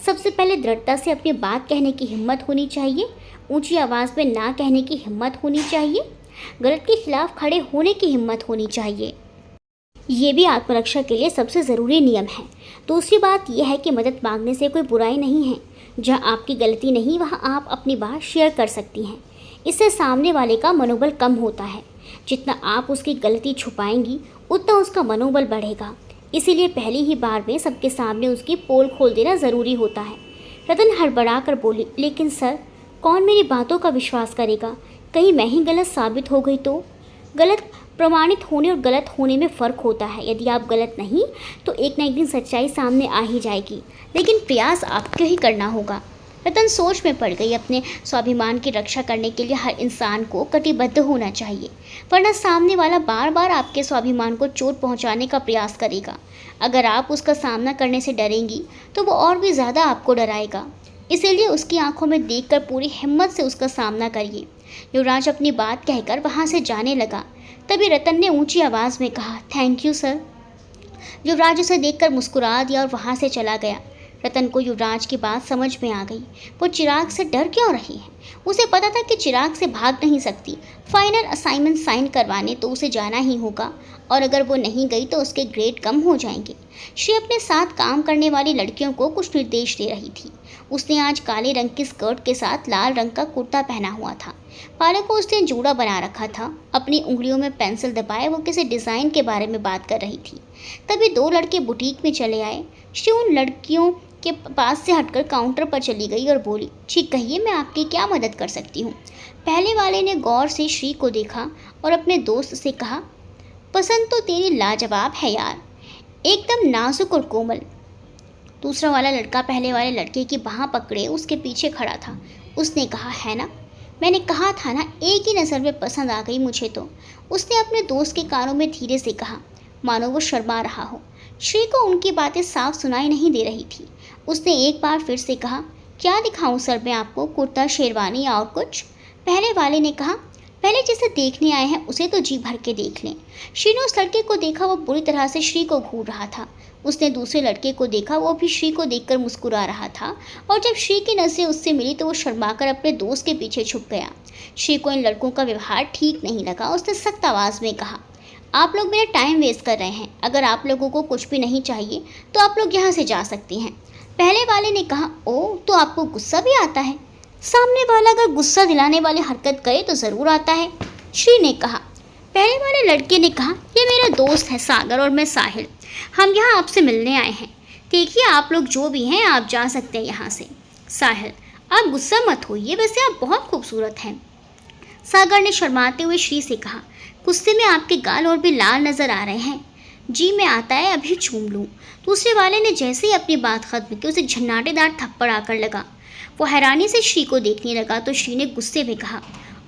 सबसे पहले दृढ़ता से अपनी बात कहने की हिम्मत होनी चाहिए। ऊंची आवाज़ में ना कहने की हिम्मत होनी चाहिए। गलत के खिलाफ खड़े होने की हिम्मत होनी चाहिए। ये भी आत्मरक्षा के लिए सबसे ज़रूरी नियम है। दूसरी बात यह है कि मदद मांगने से कोई बुराई नहीं है। जहाँ आपकी गलती नहीं वहाँ आप अपनी बात शेयर कर सकती हैं। इससे सामने वाले का मनोबल कम होता है। जितना आप उसकी गलती छुपाएंगी उतना उसका मनोबल बढ़ेगा। इसीलिए पहली ही बार में सबके सामने उसकी पोल खोल देना ज़रूरी होता है। रतन हड़बड़ा कर बोली, लेकिन सर, कौन मेरी बातों का विश्वास करेगा? कहीं मैं ही गलत साबित हो गई तो? गलत प्रमाणित होने और गलत होने में फ़र्क होता है। यदि आप गलत नहीं तो एक ना एक दिन सच्चाई सामने आ ही जाएगी, लेकिन प्रयास आपको ही करना होगा। रतन सोच में पड़ गई। अपने स्वाभिमान की रक्षा करने के लिए हर इंसान को कटिबद्ध होना चाहिए, वरना सामने वाला बार बार आपके स्वाभिमान को चोट पहुंचाने का प्रयास करेगा। अगर आप उसका सामना करने से डरेंगी तो वो और भी ज़्यादा आपको डराएगा। इसीलिए उसकी आंखों में देखकर पूरी हिम्मत से उसका सामना करिए। युवराज अपनी बात कहकर वहाँ से जाने लगा। तभी रतन ने ऊंची आवाज़ में कहा, थैंक यू सर। युवराज उसे देखकर मुस्कुरा दिया और वहाँ से चला गया। रतन को युवराज की बात समझ में आ गई। वो चिराग से डर क्यों रही है? उसे पता था कि चिराग से भाग नहीं सकती। फाइनल असाइनमेंट साइन करवाने तो उसे जाना ही होगा, और अगर वो नहीं गई तो उसके ग्रेड कम हो जाएंगे। श्री अपने साथ काम करने वाली लड़कियों को कुछ निर्देश दे रही थी। उसने आज काले रंग की स्कर्ट के साथ लाल रंग का कुर्ता पहना हुआ था। बालों को उसने जूड़ा बना रखा था। अपनी उंगलियों में पेंसिल दबाए वो किसी डिज़ाइन के बारे में बात कर रही थी। तभी दो लड़के बुटीक में चले आए। श्री उन लड़कियों के पास से हटकर काउंटर पर चली गई और बोली, ठीक कहिए, मैं आपकी क्या मदद कर सकती हूँ? पहले वाले ने गौर से श्री को देखा और अपने दोस्त से कहा, पसंद तो तेरी लाजवाब है यार, एकदम नाजुक और कोमल। दूसरा वाला लड़का पहले वाले लड़के की बाह पकड़े उसके पीछे खड़ा था। उसने कहा, है ना? मैंने कहा था ना, एक ही नज़र में पसंद आ गई मुझे तो, उसने अपने दोस्त के कानों में धीरे से कहा, मानो वो शर्मा रहा हो। श्री को उनकी बातें साफ सुनाई नहीं दे रही थी। उसने एक बार फिर से कहा, क्या दिखाऊं सर मैं आपको, कुर्ता, शेरवानी या और कुछ? पहले वाले ने कहा, पहले जिसे देखने आए हैं उसे तो जी भर के देख लें। श्री ने उस लड़के को देखा, वो बुरी तरह से श्री को घूर रहा था। उसने दूसरे लड़के को देखा, वो भी श्री को देखकर मुस्कुरा रहा था, और जब श्री की नज़रें उससे मिली तो वो शर्माकर अपने दोस्त के पीछे छुप गया। श्री को इन लड़कों का व्यवहार ठीक नहीं लगा। उसने सख्त आवाज़ में कहा, आप लोग मेरा टाइम वेस्ट कर रहे हैं। अगर आप लोगों को कुछ भी नहीं चाहिए तो आप लोग यहाँ से जा सकती हैं। पहले वाले ने कहा, ओ तो आपको गुस्सा भी आता है? सामने वाला अगर गुस्सा दिलाने वाली हरकत करे तो ज़रूर आता है, श्री ने कहा। पहले वाले लड़के ने कहा, ये मेरा दोस्त है सागर और मैं साहिल, हम यहाँ आपसे मिलने आए हैं। देखिए आप लोग जो भी हैं आप जा सकते हैं यहाँ से। साहिल, आप गुस्सा मत होइए, वैसे आप बहुत खूबसूरत हैं। सागर ने शर्माते हुए श्री से कहा, गुस्से में आपके गाल और भी लाल नज़र आ रहे हैं। जी मैं आता है अभी चूम लूँ। दूसरे वाले ने जैसे ही अपनी बात खत्म की उसे झन्नाटेदार थप्पड़ आकर लगा। वो हैरानी से श्री को देखने लगा तो श्री ने गुस्से में कहा,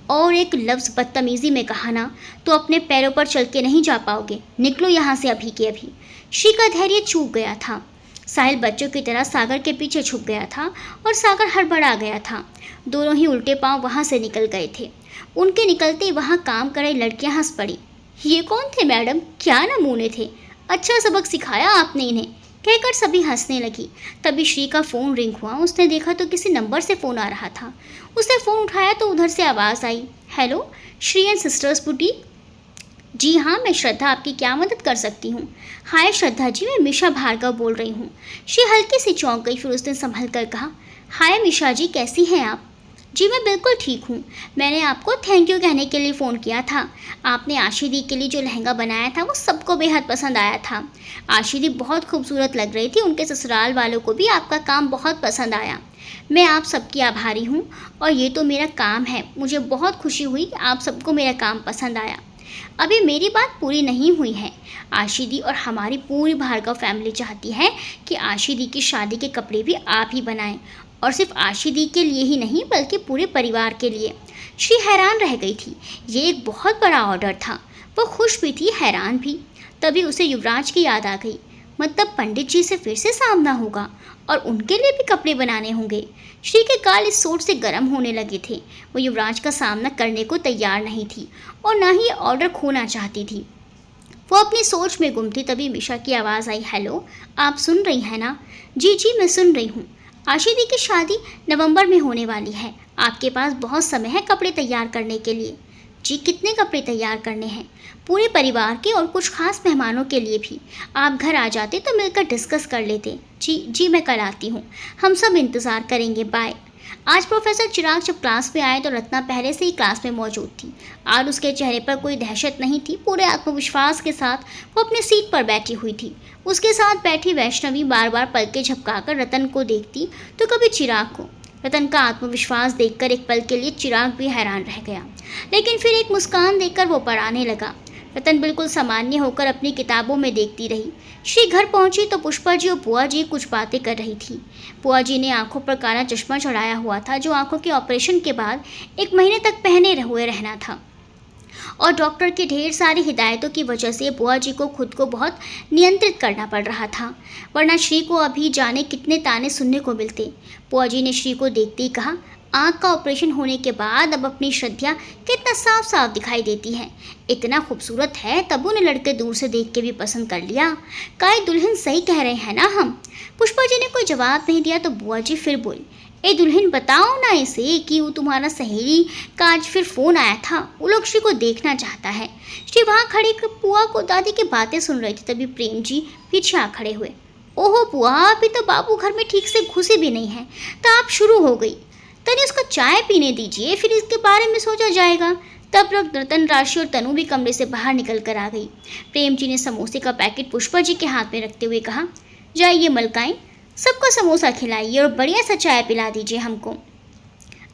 और एक लफ्ज़ बदतमीज़ी में कहा ना तो अपने पैरों पर चल के नहीं जा पाओगे, निकलो यहाँ से अभी के अभी। श्री का धैर्य चूक गया था। साहिल बच्चों की तरह सागर के पीछे छुप गया था और सागर हड़बड़ा गया था। दोनों ही उल्टे पांव वहाँ से निकल गए थे। उनके निकलते ही वहाँ काम कर रही लड़कियाँ हंस पड़ी। ये कौन थे मैडम, क्या नमूने थे, अच्छा सबक सिखाया आपने इन्हें, कहकर सभी हंसने लगी। तभी श्री का फ़ोन रिंग हुआ। उसने देखा तो किसी नंबर से फ़ोन आ रहा था। उसने फ़ोन उठाया तो उधर से आवाज़ आई, hello, Shri and sisters boutique. जी हाँ, मैं श्रद्धा, आपकी क्या मदद कर सकती हूँ? हाय श्रद्धा जी, मैं मिशा भार्गव बोल रही हूँ। श्री हल्की सी चौंक गई, फिर उसने संभल कर कहा, हाय मिशा जी, कैसी हैं आप? जी मैं बिल्कुल ठीक हूँ। मैंने आपको थैंक यू कहने के लिए फ़ोन किया था। आपने आशी दी के लिए जो लहंगा बनाया था वो सबको बेहद पसंद आया था। आशी दी बहुत खूबसूरत लग रही थी, उनके ससुराल वालों को भी आपका काम बहुत पसंद आया। मैं आप सबकी आभारी हूँ और ये तो मेरा काम है। मुझे बहुत खुशी हुई कि आप सबको मेरा काम पसंद आया। अभी मेरी बात पूरी नहीं हुई है। आशी दी और हमारी पूरी भार्गव फैमिली चाहती है कि आशी दी की शादी के कपड़े भी आप ही बनाएं, और सिर्फ आशी दी के लिए ही नहीं बल्कि पूरे परिवार के लिए। श्री हैरान रह गई थी। ये एक बहुत बड़ा ऑर्डर था। वो खुश भी थी, हैरान भी। तभी उसे युवराज की याद आ गई। मतलब पंडित जी से फिर से सामना होगा और उनके लिए भी कपड़े बनाने होंगे। श्री के गाल इस सोच से गर्म होने लगे थे। वो युवराज का सामना करने को तैयार नहीं थी और ना ही ऑर्डर खोना चाहती थी। वो अपनी सोच में गुम थी। तभी मिशा की आवाज़ आई, हेलो, आप सुन रही हैं ना? जी जी मैं सुन रही हूँ। आशी दी की शादी नवंबर में होने वाली है। आपके पास बहुत समय है कपड़े तैयार करने के लिए। जी कितने कपड़े तैयार करने हैं? पूरे परिवार के और कुछ खास मेहमानों के लिए भी। आप घर आ जाते तो मिलकर डिस्कस कर लेते। जी मैं कल आती हूँ, हम सब इंतज़ार करेंगे, बाय। आज प्रोफेसर चिराग जब क्लास में आए तो रत्ना पहले से ही क्लास में मौजूद थी। आज उसके चेहरे पर कोई दहशत नहीं थी। पूरे आत्मविश्वास के साथ वो अपनी सीट पर बैठी हुई थी। उसके साथ बैठी वैष्णवी बार बार पलकें झपकाकर रतन को देखती तो कभी चिराग को। रतन का आत्मविश्वास देखकर एक पल के लिए चिराग भी हैरान रह गया, लेकिन फिर एक मुस्कान देखकर वो पढ़ाने लगा। रतन बिल्कुल सामान्य होकर अपनी किताबों में देखती रही। श्री घर पहुंची तो पुष्पा जी और बुआ जी कुछ बातें कर रही थी। बुआ जी ने आंखों पर काला चश्मा चढ़ाया हुआ था जो आंखों के ऑपरेशन के बाद 1 महीने तक पहने हुए रहना था, और डॉक्टर की ढेर सारी हिदायतों की वजह से बुआ जी को खुद को बहुत नियंत्रित करना पड़ रहा था, वरना श्री को अभी जाने कितने ताने सुनने को मिलते। बुआ जी ने श्री को देखते ही कहा, आँख का ऑपरेशन होने के बाद अब अपनी श्रद्धा कितना साफ साफ दिखाई देती है। इतना खूबसूरत है तब उन्हें लड़के दूर से देख के भी पसंद कर लिया। काय दुल्हन सही कह रहे हैं ना हम? पुष्पा जी ने कोई जवाब नहीं दिया तो बुआ जी फिर बोली, ए दुल्हन बताओ ना इसे कि वो तुम्हारा सहेली का आज फिर फ़ोन आया था, वो लोग श्री को देखना चाहता है। श्री वहाँ खड़ी पुआ को दादी की बातें सुन रही थी। तभी प्रेम जी पीछे आ खड़े हुए। ओहो पुआ, अभी तो बाबू घर में ठीक से घुसे भी नहीं है तो आप शुरू हो गई। तनी उसको चाय पीने दीजिए, फिर इसके बारे में सोचा जाएगा। तब तक रतन, राशि और तनु भी कमरे से बाहर निकल कर आ गई। प्रेम जी ने समोसे का पैकेट पुष्पा जी के हाथ में रखते हुए कहा, जाइए मलकाएं, सबको समोसा खिलाइए और बढ़िया सा चाय पिला दीजिए हमको।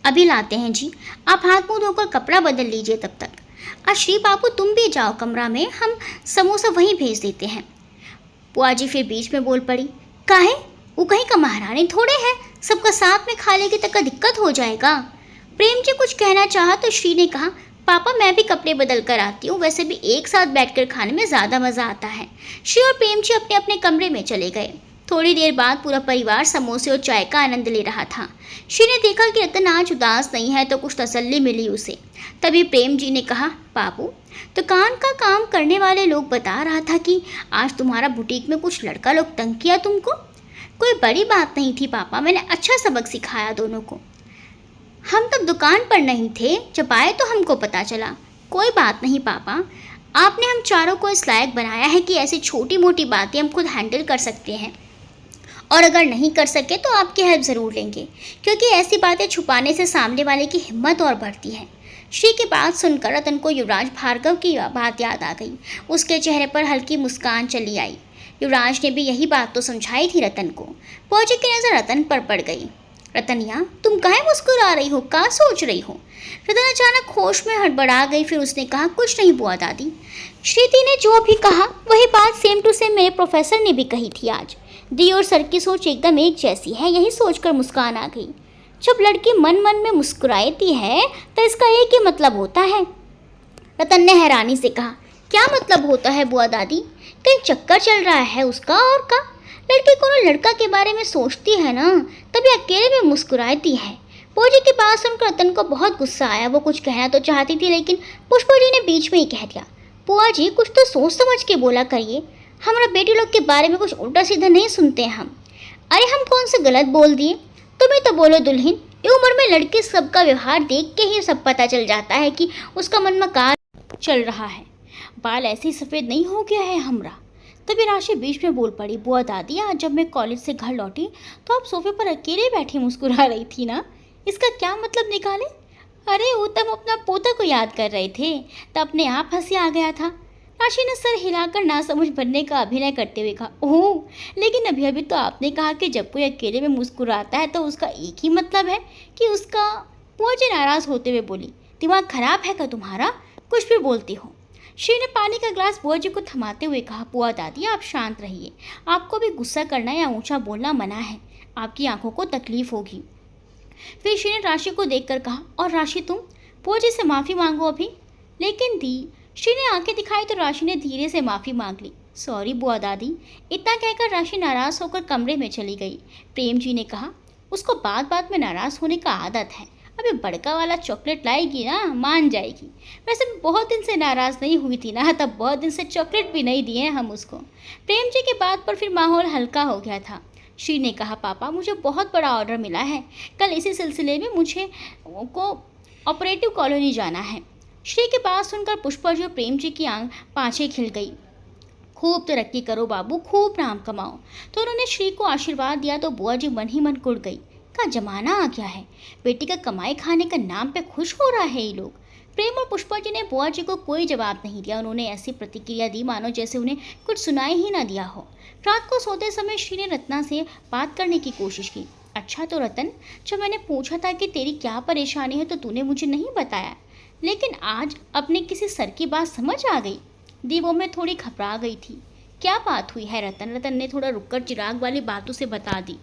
अभी लाते हैं जी, आप हाथ मुँह धोकर कपड़ा बदल लीजिए तब तक। श्री बाबू तुम भी जाओ कमरा में, हम समोसा वहीं भेज देते हैं। बुआ जी फिर बीच में बोल पड़ी, काहे, वो कहीं का महारानी थोड़े है, सबका साथ में खा लेगी तक का दिक्कत हो जाएगा। प्रेम जी कुछ कहना चाहा तो श्री ने कहा, पापा मैं भी कपड़े बदल कर आती हूँ, वैसे भी एक साथ बैठकर खाने में ज़्यादा मज़ा आता है। श्री और प्रेम जी अपने अपने कमरे में चले गए। थोड़ी देर बाद पूरा परिवार समोसे और चाय का आनंद ले रहा था। श्री ने देखा कि रतन आज उदास नहीं है तो कुछ तसल्ली मिली उसे। तभी प्रेम जी ने कहा, बाबू दुकान का काम करने वाले लोग बता रहा था कि आज तुम्हारा बुटीक में कुछ लड़का लोग तंग किया तुमको। कोई बड़ी बात नहीं थी पापा, मैंने अच्छा सबक सिखाया दोनों को। हम तब दुकान पर नहीं थे, जब आए तो हमको पता चला। कोई बात नहीं पापा, आपने हम चारों को इस लायक बनाया है कि ऐसी छोटी मोटी बातें हम खुद हैंडल कर सकते हैं, और अगर नहीं कर सके तो आपकी हेल्प ज़रूर लेंगे, क्योंकि ऐसी बातें छुपाने से सामने वाले की हिम्मत और बढ़ती है। श्री की बात सुनकर रतन को युवराज भार्गव की बात याद आ गई। उसके चेहरे पर हल्की मुस्कान चली आई। युवराज ने भी यही बात तो समझाई थी रतन को। फौजी की नज़र रतन पर पड़ गई। रतनिया तुम काहे मुस्कुरा रही हो, क्या सोच रही हो? रतन अचानक होश में हड़बड़ा गई। फिर उसने कहा, कुछ नहीं बुआ दादी, श्रीति ने जो भी कहा वही बात सेम टू सेम मेरे प्रोफेसर ने भी कही थी आज। दी और सर की सोच एकदम एक जैसी है, यही सोचकर मुस्कान आ गई। जब लड़की मन मन में मुस्कुराती है तो इसका एक ही मतलब होता है। रतन ने हैरानी से कहा, क्या मतलब होता है बुआ दादी? कहीं चक्कर चल रहा है उसका और का? लड़की कोनो लड़का के बारे में सोचती है ना, तभी अकेले में मुस्कुराती है। फौजी की बात सुनकर रतन को बहुत गुस्सा आया। वो कुछ कहना तो चाहती थी लेकिन पुष्पा जी ने बीच में ही कह दिया, बुआ जी कुछ तो सोच समझ के बोला करिए, हमारा बेटी लोग के बारे में कुछ उल्टा सीधा नहीं सुनते हैं हम। अरे हम कौन से गलत बोल दिए? तुम्हें तो बोलो दुल्हन, ये उम्र में लड़की सबका व्यवहार देख के ही सब पता चल जाता है कि उसका मन में का चल रहा है। बाल ऐसे ही सफ़ेद नहीं हो गया है हमरा। तभी राशि बीच में बोल पड़ी, बुआ दादी आज जब मैं कॉलेज से घर लौटी तो आप सोफे पर अकेले बैठी मुस्कुरा रही थी ना, इसका क्या मतलब निकाले? अरे वो तब अपना पोता को याद कर रहे थे, तब अपने आप हंसी आ गया था। राशि ने सर हिलाकर नासमझ बनने का अभिनय करते हुए कहा, ओह लेकिन अभी अभी तो आपने कहा कि जब कोई अकेले में मुस्कुराता है तो उसका एक ही मतलब है कि उसका। बुआ जी नाराज़ होते हुए बोली, दिमाग खराब है क्या तुम्हारा, कुछ भी बोलती हो। श्री ने पानी का ग्लास बुआ जी को थमाते हुए कहा, बुआ दादी आप शांत रहिए, आपको भी गुस्सा करना या ऊंचा बोलना मना है, आपकी आंखों को तकलीफ होगी। फिर श्री ने राशि को देखकर कहा, और राशि तुम बुआ जी से माफ़ी मांगो अभी। लेकिन दी। श्री ने आंखें दिखाई तो राशि ने धीरे से माफ़ी मांग ली। सॉरी बुआ दादी। इतना कहकर राशि नाराज़ होकर कमरे में चली गई। प्रेम जी ने कहा, उसको बात बात में नाराज़ होने का आदत है, अभी बड़का वाला चॉकलेट लाएगी ना मान जाएगी। वैसे बहुत दिन से नाराज़ नहीं हुई थी ना, तब बहुत दिन से चॉकलेट भी नहीं दिए हम उसको। प्रेम जी की बात पर फिर माहौल हल्का हो गया था। श्री ने कहा, पापा मुझे बहुत बड़ा ऑर्डर मिला है, कल इसी सिलसिले में मुझे को ऑपरेटिव कॉलोनी जाना है। श्री की बात सुनकर पुष्पा जी और प्रेम जी की पाँचें खिल गई। खूब तरक्की करो बाबू, खूब नाम कमाओ। तो उन्होंने श्री को आशीर्वाद दिया तो बुआ जी मन ही मन कुड़ गई। का जमाना आ गया है, बेटी का कमाई खाने का नाम पे खुश हो रहा है ये लोग। प्रेम और पुष्पा जी ने बुआ जी को कोई जवाब नहीं दिया। उन्होंने ऐसी प्रतिक्रिया दी मानो जैसे उन्हें कुछ सुनाई ही ना दिया हो। रात को सोते समय श्री ने रत्ना से बात करने की कोशिश की। अच्छा तो रतन, जब मैंने पूछा था कि तेरी क्या परेशानी है तो तूने मुझे नहीं बताया, लेकिन आज अपने किसी सर की बात समझ आ गई। दीवों में थोड़ी घबरा गई थी। क्या बात हुई है रतन? रतन ने थोड़ा रुककर चिराग वाली बातों से बता दी।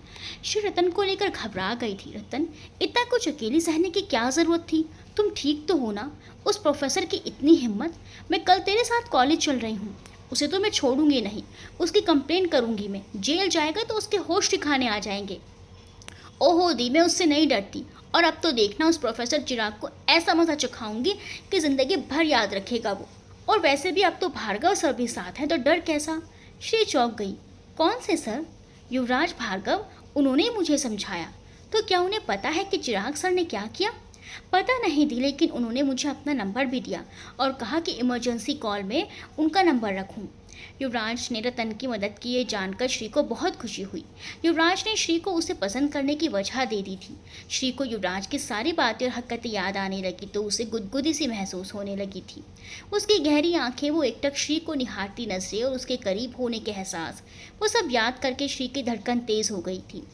श्री रतन को लेकर घबरा गई थी। रतन इतना कुछ अकेली सहने की क्या ज़रूरत थी? तुम ठीक तो हो ना? उस प्रोफेसर की इतनी हिम्मत। मैं कल तेरे साथ कॉलेज चल रही हूँ, उसे तो मैं छोड़ूंगी नहीं, उसकी कंप्लेन करूँगी मैं। जेल जाएगा तो उसके होश ठिकाने आ जाएंगे। ओहो दी, मैं उससे नहीं डरती, और अब तो देखना उस प्रोफेसर चिराग को ऐसा मज़ा चखाऊंगी कि ज़िंदगी भर याद रखेगा वो। और वैसे भी अब तो भार्गव सर भी साथ हैं तो डर कैसा? श्री चौंक गई। कौन से सर? युवराज भार्गव, उन्होंने मुझे समझाया। तो क्या उन्हें पता है कि चिराग सर ने क्या किया? पता नहीं दी, लेकिन उन्होंने मुझे अपना नंबर भी दिया और कहा कि इमरजेंसी कॉल में उनका नंबर रखूं। युवराज ने रतन की मदद की ये जानकर श्री को बहुत खुशी हुई। युवराज ने श्री को उसे पसंद करने की वजह दे दी थी। श्री को युवराज की सारी बातें और हरकतें याद आने लगी तो उसे गुदगुदी सी महसूस होने लगी थी। उसकी गहरी आंखें, वो एकटक श्री को निहारती नजरें और उसके करीब होने के एहसास, वो सब याद करके श्री की धड़कन तेज हो गई थी।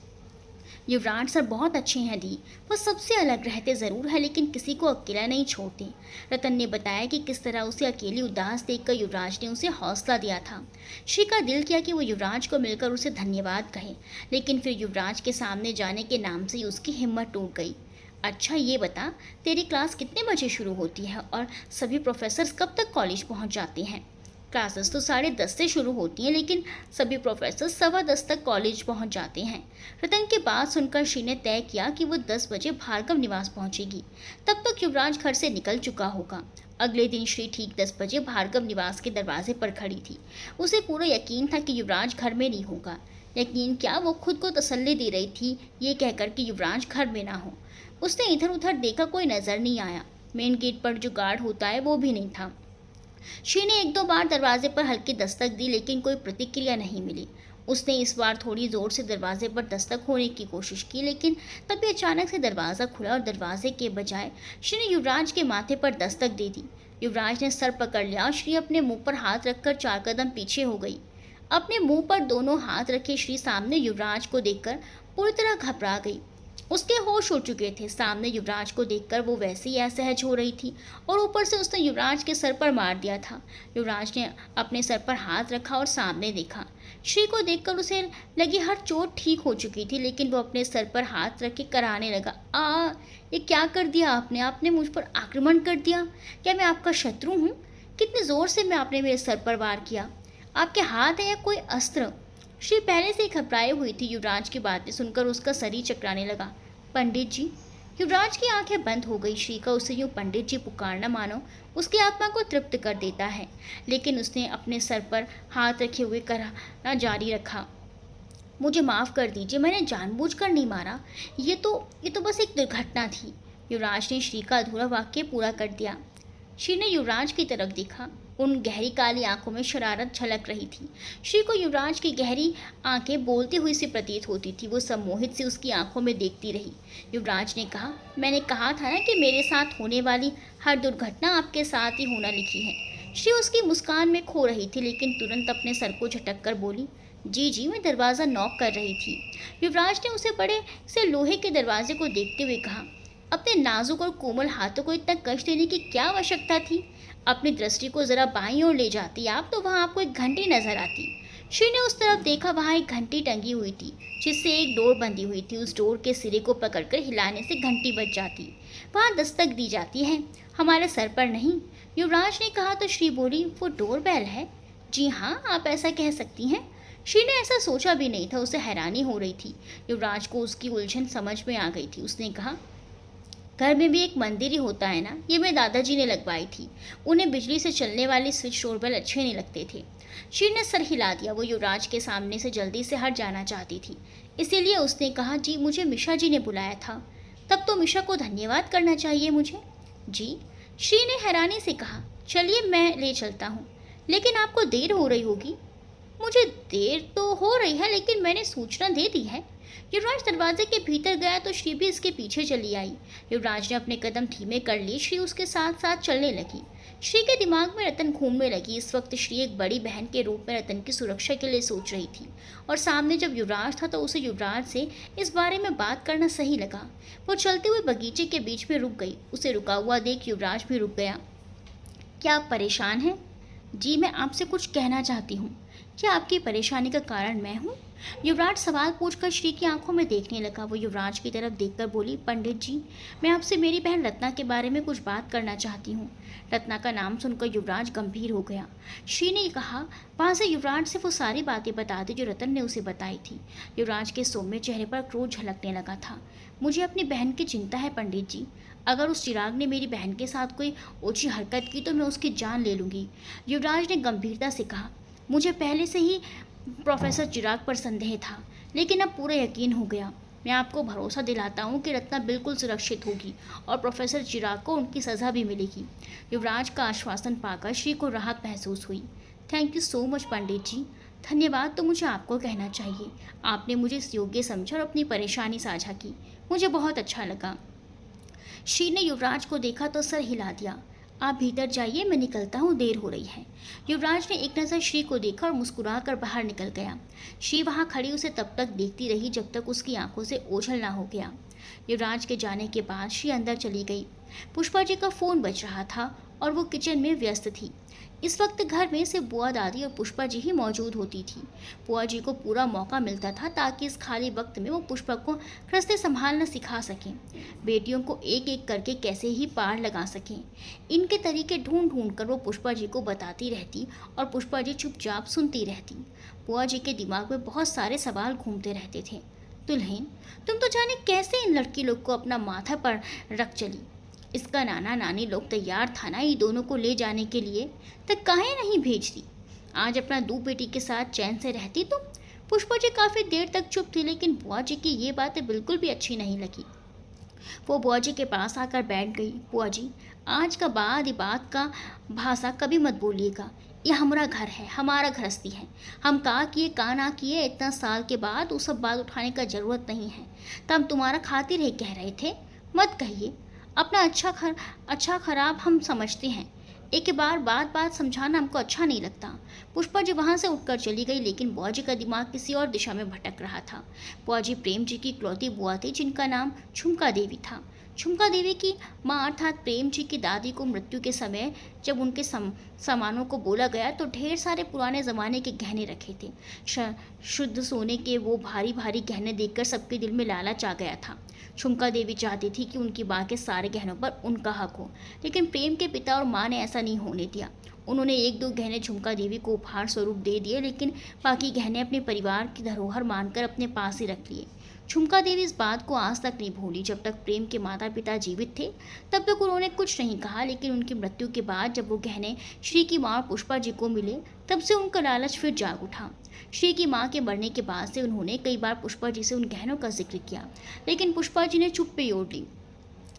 युवराज सर बहुत अच्छे हैं दी, वो सबसे अलग रहते ज़रूर है लेकिन किसी को अकेला नहीं छोड़ते। रतन ने बताया कि किस तरह उसे अकेली उदास देखकर युवराज ने उसे हौसला दिया था। श्री का दिल किया कि वो युवराज को मिलकर उसे धन्यवाद कहे, लेकिन फिर युवराज के सामने जाने के नाम से ही उसकी हिम्मत टूट गई। अच्छा ये बता, तेरी क्लास कितने बजे शुरू होती है और सभी प्रोफेसर्स कब तक कॉलेज पहुंच जाते हैं? क्लासेस तो 10:30 से शुरू होती हैं, लेकिन सभी प्रोफेसर 10:15 तक कॉलेज पहुंच जाते हैं। रतन की बात सुनकर श्री ने तय किया कि वो 10 बजे भार्गव निवास पहुंचेगी। तब तक युवराज घर से निकल चुका होगा। अगले दिन श्री ठीक 10 बजे भार्गव निवास के दरवाजे पर खड़ी थी। उसे पूरा यकीन था कि युवराज घर में नहीं होगा। यकीन क्या, वो खुद को तसल्ली दे रही थी ये कहकर कि युवराज घर में ना हो। उसने इधर उधर देखा, कोई नजर नहीं आया। मेन गेट पर जो गार्ड होता है वो भी नहीं था। श्री ने 1-2 बार दरवाजे पर हल्की दस्तक दी, लेकिन कोई प्रतिक्रिया नहीं मिली। उसने इस बार थोड़ी जोर से दरवाजे पर दस्तक होने की कोशिश की, लेकिन तभी अचानक से दरवाज़ा खुला और दरवाजे के बजाय श्री ने युवराज के माथे पर दस्तक दे दी। युवराज ने सर पकड़ लिया और श्री अपने मुंह पर हाथ रखकर 4 कदम पीछे हो गई। अपने मुंह पर दोनों हाथ रखे श्री सामने युवराज को देखकर पूरी तरह घबरा गई। उसके होश उड़ चुके थे। सामने युवराज को देखकर वो वैसे ही असहज हो रही थी और ऊपर से उसने युवराज के सर पर मार दिया था। युवराज ने अपने सर पर हाथ रखा और सामने देखा। श्री को देखकर उसे लगी हर चोट ठीक हो चुकी थी, लेकिन वो अपने सर पर हाथ रख के कराने लगा। ये क्या कर दिया आपने? आपने मुझ पर आक्रमण कर दिया। क्या मैं आपका शत्रु हूँ? कितने ज़ोर से आपने मेरे सर पर वार किया। आपके हाथ है या कोई अस्त्र? श्री पहले से ही घबराई हुई थी। युवराज की बातें सुनकर उसका शरीर चकराने लगा। पंडित जी। युवराज की आंखें बंद हो गई। श्री का उसे यूं पंडित जी पुकारना मानो उसकी आत्मा को तृप्त कर देता है, लेकिन उसने अपने सर पर हाथ रखे हुए कराना जारी रखा। मुझे माफ़ कर दीजिए, मैंने जानबूझकर नहीं मारा। ये तो बस एक दुर्घटना थी। युवराज ने श्री का अधूरा वाक्य पूरा कर दिया। श्री ने युवराज की तरफ देखा। उन गहरी काली आंखों में शरारत झलक रही थी। श्री को युवराज की गहरी आंखें बोलती हुई सी प्रतीत होती थी। वो सम्मोहित से उसकी आंखों में देखती रही। युवराज ने कहा, मैंने कहा था ना कि मेरे साथ होने वाली हर दुर्घटना आपके साथ ही होना लिखी है। श्री उसकी मुस्कान में खो रही थी, लेकिन तुरंत अपने सर को झटक कर बोली, जी मैं दरवाज़ा नॉक कर रही थी। युवराज ने उसे बड़े से लोहे के दरवाजे को देखते हुए कहा, अपने नाजुक और कोमल हाथों को इतना कष्ट देने की क्या आवश्यकता थी? अपनी दृष्टि को जरा बाईं ओर ले जाती आप तो वहाँ आपको एक घंटी नजर आती। श्री ने उस तरफ देखा। वहाँ एक घंटी टंगी हुई थी जिससे एक डोर बंधी हुई थी। उस डोर के सिरे को पकड़कर हिलाने से घंटी बज जाती। वहाँ दस्तक दी जाती है, हमारे सर पर नहीं। युवराज ने कहा तो श्री बोली, वो डोर बेल है? जी हाँ, आप ऐसा कह सकती हैं। श्री ने ऐसा सोचा भी नहीं था। उसे हैरानी हो रही थी। युवराज को उसकी उलझन समझ में आ गई थी। उसने कहा, घर में भी एक मंदिर ही होता है ना, ये मेरे दादाजी ने लगवाई थी। उन्हें बिजली से चलने वाली स्विच डोरबेल अच्छे नहीं लगते थे। श्री ने सर हिला दिया। वो युवराज के सामने से जल्दी से हट जाना चाहती थी, इसीलिए उसने कहा, जी मुझे मिशा जी ने बुलाया था। तब तो मिशा को धन्यवाद करना चाहिए मुझे। जी। श्री ने हैरानी से कहा, चलिए मैं ले चलता हूँ, लेकिन आपको देर हो रही होगी। मुझे देर तो हो रही है, लेकिन मैंने सूचना दे दी है। युवराज दरवाजे के भीतर गया तो श्री भी इसके पीछे चली आई। युवराज ने अपने कदम धीमे कर लिए। श्री उसके साथ साथ चलने लगी। श्री के दिमाग में रतन घूमने लगी। इस वक्त श्री एक बड़ी बहन के रूप में रतन की सुरक्षा के लिए सोच रही थी, और सामने जब युवराज था तो उसे युवराज से इस बारे में बात करना सही लगा। वो चलते हुए बगीचे के बीच में रुक गई। उसे रुका हुआ देख युवराज भी रुक गया। क्या आप परेशान हैं? जी, मैं आपसे कुछ कहना चाहती हूँ। क्या आपकी परेशानी का कारण मैं हूँ? युवराज सवाल पूछकर श्री की आंखों में देखने लगा। वो युवराज की तरफ देखकर बोली, पंडित जी, मैं आपसे मेरी बहन रत्ना के बारे में कुछ बात करना चाहती हूँ। रत्ना का नाम सुनकर युवराज गंभीर हो गया। श्री ने कहा, वहाँ से युवराज से वो सारी बातें बता दी जो रतन ने उसे बताई थी। युवराज के सौम्य चेहरे पर क्रोध झलकने लगा था। मुझे अपनी बहन की चिंता है पंडित जी। अगर उस चिराग ने मेरी बहन के साथ कोई ओछी हरकत की तो मैं उसकी जान ले लूँगी। युवराज ने गंभीरता से कहा, मुझे पहले से ही प्रोफेसर चिराग पर संदेह था, लेकिन अब पूरा यकीन हो गया। मैं आपको भरोसा दिलाता हूँ कि रत्ना बिल्कुल सुरक्षित होगी और प्रोफेसर चिराग को उनकी सज़ा भी मिलेगी। युवराज का आश्वासन पाकर श्री को राहत महसूस हुई। थैंक यू सो मच पंडित जी। धन्यवाद तो मुझे आपको कहना चाहिए। आपने मुझे इस योग्य समझा और अपनी परेशानी साझा की। मुझे बहुत अच्छा लगा। श्री ने युवराज को देखा तो सर हिला दिया। आप भीतर जाइए, मैं निकलता हूँ, देर हो रही है। युवराज ने एक नज़र श्री को देखा और मुस्कुराकर बाहर निकल गया। श्री वहाँ खड़ी उसे तब तक देखती रही जब तक उसकी आंखों से ओझल ना हो गया। युवराज के जाने के बाद श्री अंदर चली गई। पुष्पा जी का फोन बज रहा था और वो किचन में व्यस्त थी। इस वक्त घर में सिर्फ बुआ दादी और पुष्पा जी ही मौजूद होती थी। बुआ जी को पूरा मौका मिलता था ताकि इस खाली वक्त में वो पुष्पा को रस्ते संभालना सिखा सकें, बेटियों को एक एक करके कैसे ही पार लगा सकें। इनके तरीके ढूंढ ढूंढ कर वो पुष्पा जी को बताती रहती और पुष्पा जी चुपचाप सुनती रहती। बुआ जी के दिमाग में बहुत सारे सवाल घूमते रहते थे। दुल्हन, तुम तो जाने कैसे इन लड़की लोग को अपना माथा पर रख चली। इसका नाना नानी लोग तैयार था ना ये दोनों को ले जाने के लिए, तब काहे नहीं भेजती। आज अपना दो बेटी के साथ चैन से रहती तो। पुष्पा जी काफ़ी देर तक चुप थी, लेकिन बुआ जी की ये बातें बिल्कुल भी अच्छी नहीं लगी। वो बुआ जी के पास आकर बैठ गई। बुआ जी, आज का बाद बात का भाषा कभी मत बोलिएगा। ये हमारा घर है, हमारा गृहस्थी है। हम कहा किए का ना किए, इतना साल के बाद वो सब बात उठाने का ज़रूरत नहीं है। तब तुम्हारा खातिर ही कह रहे थे, मत कहिए। अपना अच्छा खराब हम समझते हैं। एक बार बात बात समझाना हमको अच्छा नहीं लगता। पुष्पा जी वहाँ से उठकर चली गई, लेकिन बुआ जी का दिमाग किसी और दिशा में भटक रहा था। बुआ जी प्रेम जी की इकलौती बुआ थी जिनका नाम झुमका देवी था। झुमका देवी की माँ अर्थात प्रेम जी की दादी को मृत्यु के समय जब उनके सामानों को बोला गया तो ढेर सारे पुराने ज़माने के गहने रखे थे। शुद्ध सोने के वो भारी भारी गहने देखकर सबके दिल में लालच आ गया था। झुमका देवी चाहती थी कि उनकी माँ के सारे गहनों पर उनका हक हो, लेकिन प्रेम के पिता और माँ ने ऐसा नहीं होने दिया। उन्होंने एक दो गहने झुमका देवी को उपहार स्वरूप दे दिए, लेकिन बाकी गहने अपने परिवार की धरोहर मानकर अपने पास ही रख लिए। झुमका देवी इस बात को आज तक नहीं भूली। जब तक प्रेम के माता पिता जीवित थे तब तक उन्होंने कुछ नहीं कहा, लेकिन उनकी मृत्यु के बाद जब वो गहने श्री की माँ पुष्पा जी को मिले तब से उनका लालच फिर जाग उठा। श्री की माँ के मरने के बाद से उन्होंने कई बार पुष्पा जी से उन गहनों का जिक्र किया, लेकिन पुष्पा जी ने चुप्पी ओढ़ ली।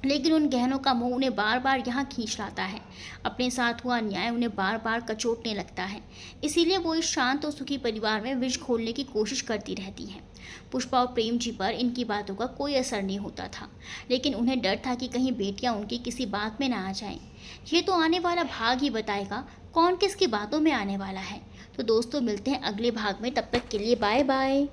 लेकिन उन गहनों का मोह उन्हें बार बार यहाँ खींच लाता है। अपने साथ हुआ अन्याय उन्हें बार बार कचोटने लगता है। इसीलिए वो इस शांत और सुखी परिवार में विष घोलने की कोशिश करती रहती है। पुष्पा और प्रेम जी पर इनकी बातों का कोई असर नहीं होता था, लेकिन उन्हें डर था कि कहीं बेटियां उनकी किसी बात में ना आ जाएं। ये तो आने वाला भाग ही बताएगा कौन किसकी बातों में आने वाला है। तो दोस्तों, मिलते हैं अगले भाग में। तब तक के लिए बाय बाय।